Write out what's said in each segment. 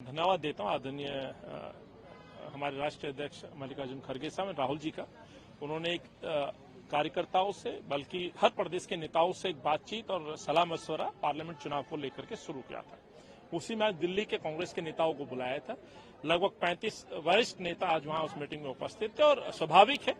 धन्यवाद देता हूं आदरणीय हमारे राष्ट्रीय अध्यक्ष मल्लिकार्जुन खड़गे साहब राहुल जी का। उन्होंने एक कार्यकर्ताओं से बल्कि हर प्रदेश के नेताओं से एक बातचीत और सलाह मशवरा पार्लियामेंट चुनाव को लेकर के शुरू किया था। उसी में आज दिल्ली के कांग्रेस के नेताओं को बुलाया था। लगभग 35 वरिष्ठ नेता आज वहां उस मीटिंग में उपस्थित थे और स्वाभाविक है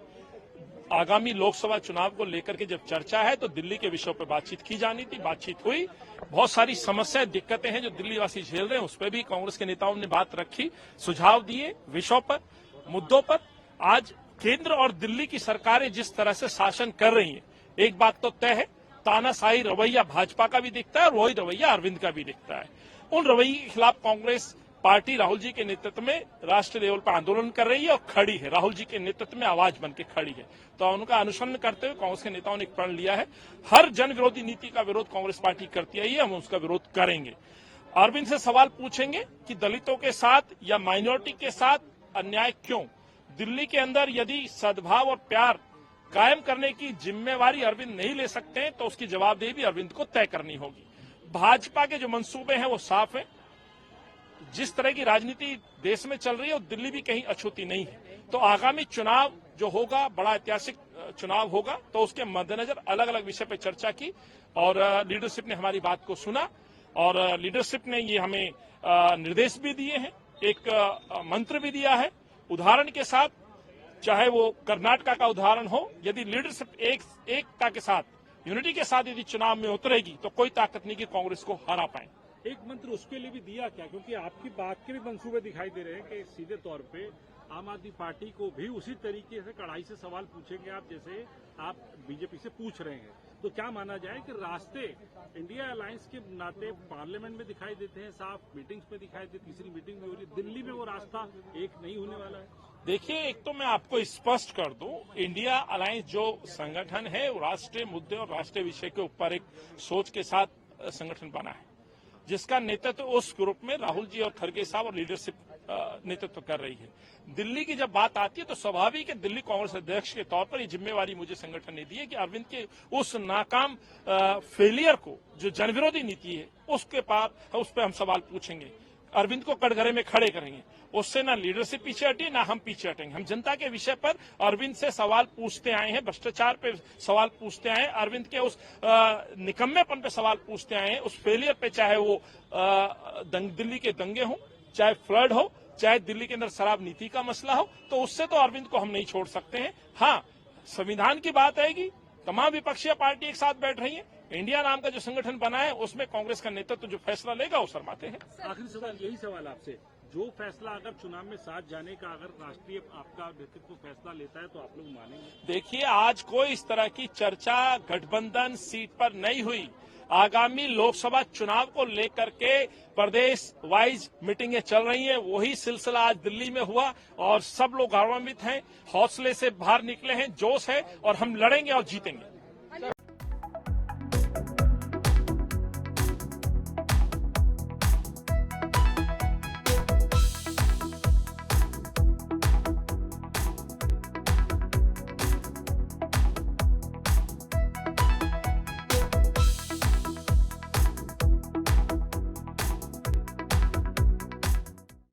आगामी लोकसभा चुनाव को लेकर के जब चर्चा है तो दिल्ली के विषयों पर बातचीत की जानी थी। बातचीत हुई, बहुत सारी समस्याएं दिक्कतें हैं जो दिल्ली वासी झेल रहे हैं, उस पर भी कांग्रेस के नेताओं ने बात रखी, सुझाव दिए विषयों पर, मुद्दों पर। आज केंद्र और दिल्ली की सरकारें जिस तरह से शासन कर रही हैं, एक बात तो तय है, तानाशाही रवैया भाजपा का भी दिखता है और वही रवैया अरविंद का भी दिखता है। उन रवैये के खिलाफ कांग्रेस पार्टी राहुल जी के नेतृत्व में राष्ट्रीय लेवल पर आंदोलन कर रही है और खड़ी है, राहुल जी के नेतृत्व में आवाज बन के खड़ी है। तो उनका अनुसरण करते हुए कांग्रेस के नेताओं ने एक प्रण लिया है, हर जन विरोधी नीति का विरोध कांग्रेस पार्टी करती आई है, हम उसका विरोध करेंगे। अरविंद से सवाल पूछेंगे कि दलितों के साथ या माइनॉरिटी के साथ अन्याय क्यों? दिल्ली के अंदर यदि सद्भाव और प्यार कायम करने की जिम्मेवारी अरविंद नहीं ले सकते हैं तो उसकी जवाबदेही भी अरविंद को तय करनी होगी। भाजपा के जो मंसूबे हैं वो साफ है। जिस तरह की राजनीति देश में चल रही है और दिल्ली भी कहीं अछूती नहीं है। तो आगामी चुनाव जो होगा बड़ा ऐतिहासिक चुनाव होगा, तो उसके मद्देनजर अलग अलग विषय पर चर्चा की और लीडरशिप ने हमारी बात को सुना और लीडरशिप ने ये हमें निर्देश भी दिए हैं, एक मंत्र भी दिया है उदाहरण के साथ। चाहे वो कर्नाटका का उदाहरण हो, यदि लीडरशिप एकता के साथ, यूनिटी के साथ यदि चुनाव में उतरेगी तो कोई ताकत नहीं कि कांग्रेस को हरा पाए। एक मंत्र उसके लिए भी दिया क्या? क्योंकि आपकी बात के भी मंसूबे दिखाई दे रहे हैं कि सीधे तौर पे आम आदमी पार्टी को भी उसी तरीके से कड़ाई से सवाल पूछेंगे आप, जैसे आप बीजेपी से पूछ रहे हैं। तो क्या माना जाए कि रास्ते इंडिया अलायंस के नाते पार्लियामेंट में दिखाई देते हैं, साफ मीटिंग्स में दिखाई देते, तीसरी मीटिंग में हो रही, दिल्ली में वो रास्ता एक नहीं होने वाला है? देखिए, एक तो मैं आपको स्पष्ट कर दूं, इंडिया अलायंस जो संगठन है वो राष्ट्रीय मुद्दे और राष्ट्रीय विषय के ऊपर एक सोच के साथ संगठन बना है, जिसका नेतृत्व उस ग्रुप में राहुल जी और खड़गे साहब और लीडरशिप नेतृत्व कर रही है। दिल्ली की जब बात आती है तो स्वाभाविक है दिल्ली कांग्रेस अध्यक्ष के तौर पर ये जिम्मेवारी मुझे संगठन ने दी है कि अरविंद के उस नाकाम फेलियर को, जो जनविरोधी नीति है, उस पर हम सवाल पूछेंगे, अरविंद को कटघरे में खड़े करेंगे। उससे ना लीडरशिप पीछे हटी ना हम पीछे हटेंगे। हम जनता के विषय पर अरविंद से सवाल पूछते आए हैं, भ्रष्टाचार पे सवाल पूछते आए हैं, अरविंद के उस निकम्मेपन पे सवाल पूछते आए हैं, उस फेलियर पे, चाहे वो दिल्ली के दंगे हों, चाहे फ्लड हो, चाहे दिल्ली के अंदर शराब नीति का मसला हो, तो उससे तो अरविंद को हम नहीं छोड़ सकते हैं। हाँ, संविधान की बात आएगी, तमाम विपक्षी पार्टी एक साथ बैठ रही है, इंडिया नाम का जो संगठन बना है उसमें कांग्रेस का नेतृत्व जो फैसला लेगा वो शर्माते हैं। आखिरी सवाल, यही सवाल आपसे, जो फैसला अगर चुनाव में साथ जाने का अगर राष्ट्रीय आपका नेतृत्व फैसला लेता है तो आप लोग मानेंगे? देखिए, आज कोई इस तरह की चर्चा गठबंधन सीट पर नहीं हुई। आगामी लोकसभा चुनाव को लेकर के प्रदेश वाइज मीटिंगें चल रही हैं, वही सिलसिला आज दिल्ली में हुआ और सब लोग गौरवान्वित हैं, हौसले से बाहर निकले हैं, जोश है और हम लड़ेंगे और जीतेंगे।